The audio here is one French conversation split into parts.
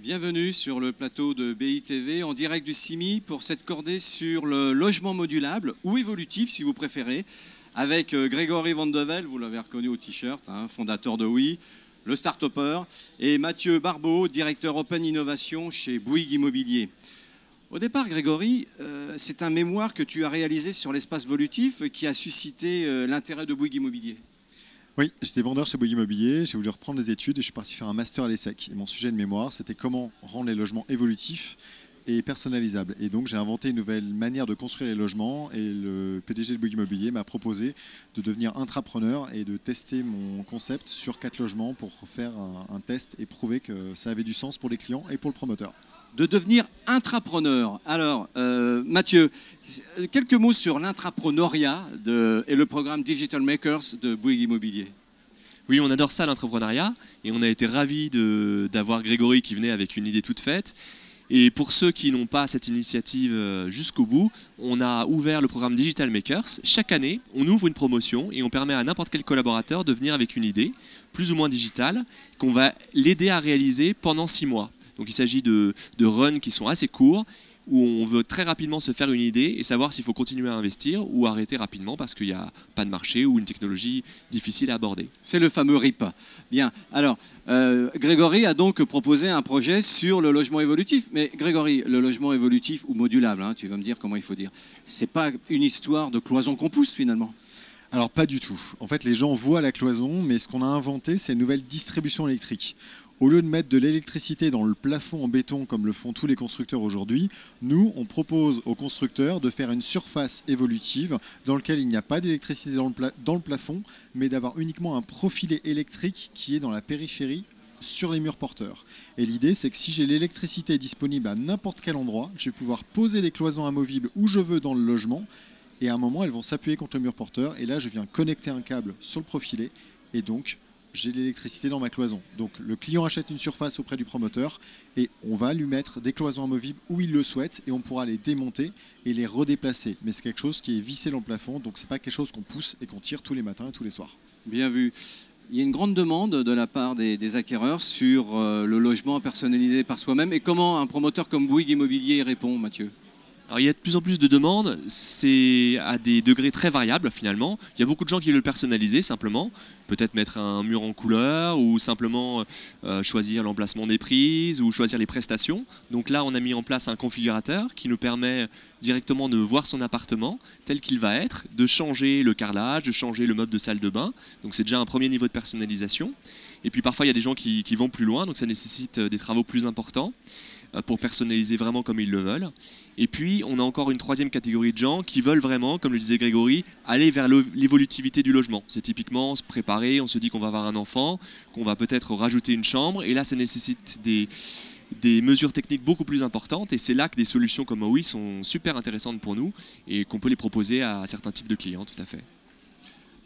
Bienvenue sur le plateau de BITV en direct du CIMI pour cette cordée sur le logement modulable ou évolutif si vous préférez, avec Grégory Vandevel, vous l'avez reconnu au t-shirt, fondateur de Oui, le start-upper, et Mathieu Barbeau, directeur Open Innovation chez Bouygues Immobilier. Au départ, Grégory, c'est un mémoire que tu as réalisé sur l'espace volutif qui a suscité l'intérêt de Bouygues Immobilier. Oui, j'étais vendeur chez Bouygues Immobilier, j'ai voulu reprendre les études et je suis parti faire un master à l'ESSEC. Et mon sujet de mémoire, c'était comment rendre les logements évolutifs et personnalisables. Et donc j'ai inventé une nouvelle manière de construire les logements et le PDG de Bouygues Immobilier m'a proposé de devenir intrapreneur et de tester mon concept sur 4 logements pour faire un test et prouver que ça avait du sens pour les clients et pour le promoteur. De devenir intrapreneur. Alors, Mathieu, quelques mots sur l'intrapreneuriat et le programme Digital Makers de Bouygues Immobilier. Oui, on adore ça, l'entrepreneuriat, et on a été ravis d'avoir Grégory qui venait avec une idée toute faite. Et pour ceux qui n'ont pas cette initiative jusqu'au bout, on a ouvert le programme Digital Makers. Chaque année, on ouvre une promotion et on permet à n'importe quel collaborateur de venir avec une idée, plus ou moins digitale, qu'on va l'aider à réaliser pendant 6 mois. Donc il s'agit de runs qui sont assez courts, où on veut très rapidement se faire une idée et savoir s'il faut continuer à investir ou arrêter rapidement parce qu'il n'y a pas de marché ou une technologie difficile à aborder. C'est le fameux RIP. Bien, alors Grégory a donc proposé un projet sur le logement évolutif. Mais Grégory, le logement évolutif ou modulable, tu vas me dire comment il faut dire, c'est pas une histoire de cloison qu'on pousse finalement? Alors pas du tout. En fait, les gens voient la cloison, mais ce qu'on a inventé, c'est une nouvelle distribution électrique. Au lieu de mettre de l'électricité dans le plafond en béton comme le font tous les constructeurs aujourd'hui, nous, on propose aux constructeurs de faire une surface évolutive dans laquelle il n'y a pas d'électricité dans le plafond, mais d'avoir uniquement un profilé électrique qui est dans la périphérie sur les murs porteurs. Et l'idée, c'est que si j'ai l'électricité disponible à n'importe quel endroit, je vais pouvoir poser les cloisons amovibles où je veux dans le logement, et à un moment, elles vont s'appuyer contre le mur porteur, et là, je viens connecter un câble sur le profilé, et donc j'ai de l'électricité dans ma cloison. Donc le client achète une surface auprès du promoteur et on va lui mettre des cloisons amovibles où il le souhaite et on pourra les démonter et les redéplacer. Mais c'est quelque chose qui est vissé dans le plafond, donc c'est pas quelque chose qu'on pousse et qu'on tire tous les matins et tous les soirs. Bien vu. Il y a une grande demande de la part des acquéreurs sur le logement personnalisé par soi-même. Et comment un promoteur comme Bouygues Immobilier répond, Mathieu ? Alors il y a de plus en plus de demandes, c'est à des degrés très variables finalement. Il y a beaucoup de gens qui veulent le personnaliser simplement, peut-être mettre un mur en couleur ou simplement choisir l'emplacement des prises ou choisir les prestations. Donc là on a mis en place un configurateur qui nous permet directement de voir son appartement tel qu'il va être, de changer le carrelage, de changer le meuble de salle de bain. Donc c'est déjà un premier niveau de personnalisation. Et puis parfois il y a des gens qui vont plus loin, donc ça nécessite des travaux plus importants pour personnaliser vraiment comme ils le veulent. Et puis, on a encore une troisième catégorie de gens qui veulent vraiment, comme le disait Grégory, aller vers l'évolutivité du logement. C'est typiquement se préparer, on se dit qu'on va avoir un enfant, qu'on va peut-être rajouter une chambre, et là, ça nécessite des mesures techniques beaucoup plus importantes, et c'est là que des solutions comme OUI sont super intéressantes pour nous, et qu'on peut les proposer à certains types de clients, tout à fait.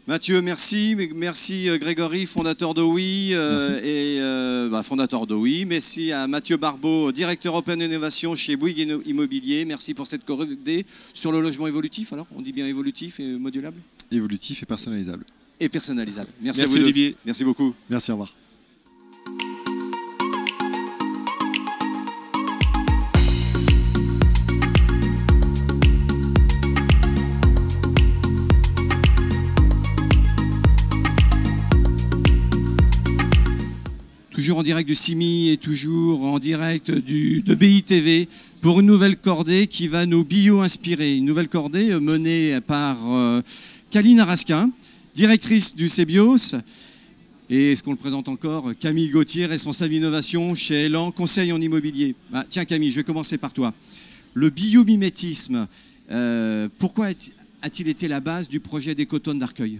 Mathieu, merci. Merci Grégory, fondateur d'OUI fondateur d'OUI. Merci à Mathieu Barbeau, directeur Open Innovation chez Bouygues Immobilier. Merci pour cette cordée sur le logement évolutif. Alors, on dit bien évolutif et modulable ? Évolutif et personnalisable. Et personnalisable. Merci à vous Olivier. Deux. Merci beaucoup. Merci, au revoir. Toujours en direct du CIMI et toujours en direct de BITV pour une nouvelle cordée qui va nous bio-inspirer. Une nouvelle cordée menée par Kaline Arasquin, directrice du CEBIOS. Et est-ce qu'on le présente encore ? Camille Gauthier, responsable innovation chez Elan, conseil en immobilier. Tiens Camille, je vais commencer par toi. Le biomimétisme, pourquoi a-t-il été la base du projet d'Écotone d'Arcueil ?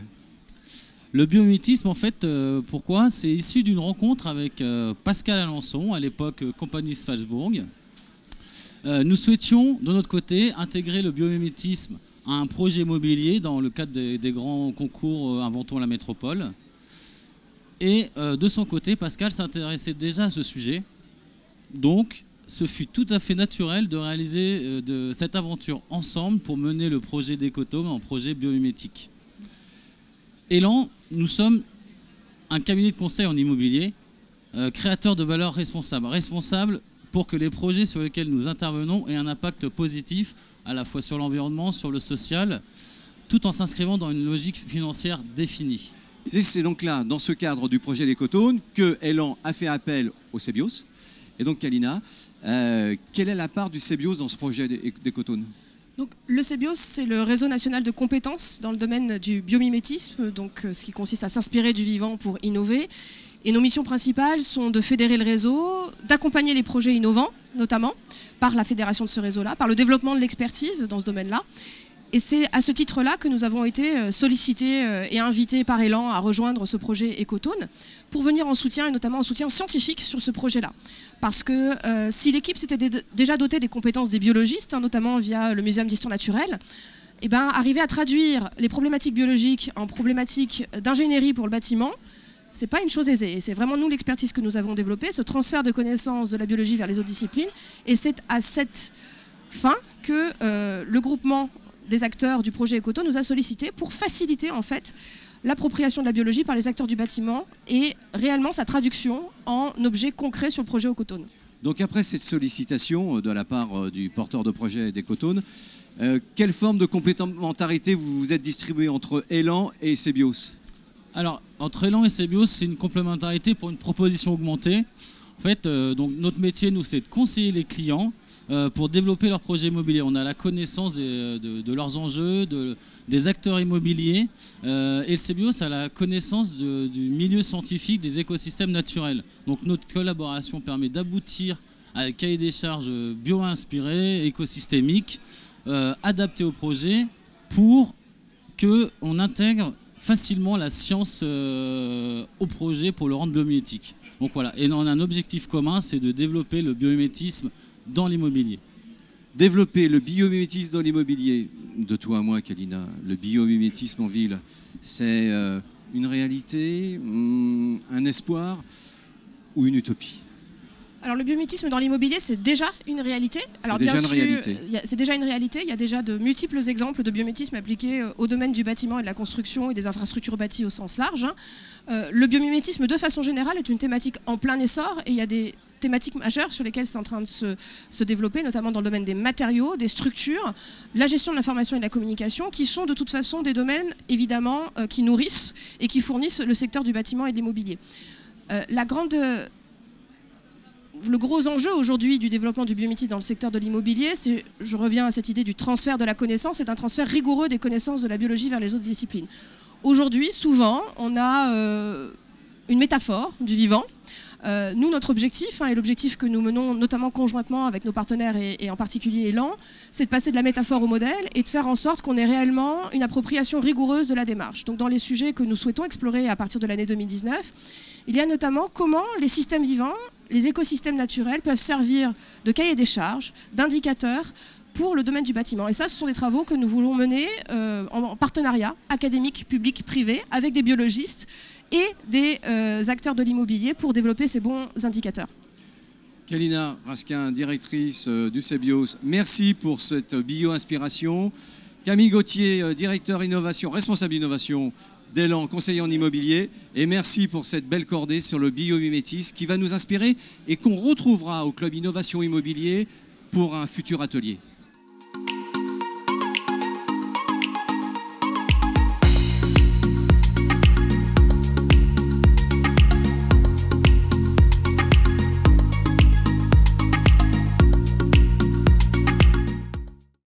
Le biomimétisme, en fait, pourquoi ? C'est issu d'une rencontre avec Pascal Alençon, à l'époque compagnie Salzbourg. Nous souhaitions, de notre côté, intégrer le biomimétisme à un projet immobilier dans le cadre des grands concours Inventons la métropole. Et de son côté, Pascal s'intéressait déjà à ce sujet. Donc, ce fut tout à fait naturel de réaliser de cette aventure ensemble pour mener le projet d'Ecotome en projet biomimétique. Elan, nous sommes un cabinet de conseil en immobilier créateur de valeur responsable. Responsable pour que les projets sur lesquels nous intervenons aient un impact positif à la fois sur l'environnement, sur le social, tout en s'inscrivant dans une logique financière définie. Et c'est donc là, dans ce cadre du projet d'Ecotone, que Elan a fait appel au CBIOS. Et donc, Kalina, quelle est la part du CBIOS dans ce projet d'Ecotone ? Donc, le CBIOS, c'est le réseau national de compétences dans le domaine du biomimétisme, donc ce qui consiste à s'inspirer du vivant pour innover. Et nos missions principales sont de fédérer le réseau, d'accompagner les projets innovants, notamment par la fédération de ce réseau-là, par le développement de l'expertise dans ce domaine-là. Et c'est à ce titre-là que nous avons été sollicités et invités par Elan à rejoindre ce projet Ecotone pour venir en soutien, et notamment en soutien scientifique sur ce projet-là. Parce que si l'équipe s'était déjà dotée des compétences des biologistes, notamment via le Muséum d'histoire naturelle, eh ben, arriver à traduire les problématiques biologiques en problématiques d'ingénierie pour le bâtiment, c'est pas une chose aisée. Et c'est vraiment nous l'expertise que nous avons développée, ce transfert de connaissances de la biologie vers les autres disciplines. Et c'est à cette fin que le groupement des acteurs du projet Ecotone nous a sollicité pour faciliter en fait l'appropriation de la biologie par les acteurs du bâtiment et réellement sa traduction en objets concrets sur le projet Ecotone. Donc après cette sollicitation de la part du porteur de projet d'Ecotone, quelle forme de complémentarité vous vous êtes distribué entre Elan et CBIOS ? Alors, entre Elan et CBIOS, c'est une complémentarité pour une proposition augmentée. En fait, donc, notre métier, nous, c'est de conseiller les clients pour développer leurs projets immobiliers. On a la connaissance de leurs enjeux, des acteurs immobiliers, et le CBIOS a la connaissance du milieu scientifique des écosystèmes naturels. Donc notre collaboration permet d'aboutir à un cahier des charges bio-inspiré, écosystémique, adapté au projet pour qu'on intègre facilement la science au projet pour le rendre biomimétique. Donc voilà, et on a un objectif commun, c'est de développer le biomimétisme dans l'immobilier. Développer le biomimétisme dans l'immobilier, de toi à moi, Kalina, le biomimétisme en ville, c'est une réalité, un espoir ou une utopie ? Alors le biomimétisme dans l'immobilier, c'est déjà une réalité. Alors c'est déjà une réalité. C'est déjà une réalité. Il y a déjà de multiples exemples de biomimétisme appliqués au domaine du bâtiment et de la construction et des infrastructures bâties au sens large. Le biomimétisme, de façon générale, est une thématique en plein essor et il y a des thématiques majeures sur lesquelles c'est en train de se développer, notamment dans le domaine des matériaux, des structures, la gestion de l'information et de la communication, qui sont de toute façon des domaines, évidemment, qui nourrissent et qui fournissent le secteur du bâtiment et de l'immobilier. Le gros enjeu aujourd'hui du développement du biomimétisme dans le secteur de l'immobilier, c'est, je reviens à cette idée du transfert de la connaissance et d'un transfert rigoureux des connaissances de la biologie vers les autres disciplines. Aujourd'hui, souvent, on a une métaphore du vivant. Nous, notre objectif, et l'objectif que nous menons notamment conjointement avec nos partenaires et en particulier Elan, c'est de passer de la métaphore au modèle et de faire en sorte qu'on ait réellement une appropriation rigoureuse de la démarche. Donc dans les sujets que nous souhaitons explorer à partir de l'année 2019, il y a notamment comment les systèmes vivants, les écosystèmes naturels peuvent servir de cahier des charges, d'indicateurs pour le domaine du bâtiment. Et ça, ce sont des travaux que nous voulons mener en partenariat académique, public, privé, avec des biologistes et des acteurs de l'immobilier pour développer ces bons indicateurs. Kalina Raskin, directrice du CBIOS, merci pour cette bio-inspiration. Camille Gauthier, directeur innovation, responsable innovation d'Elan, conseiller en immobilier. Et merci pour cette belle cordée sur le biomimétisme qui va nous inspirer et qu'on retrouvera au Club Innovation Immobilier pour un futur atelier.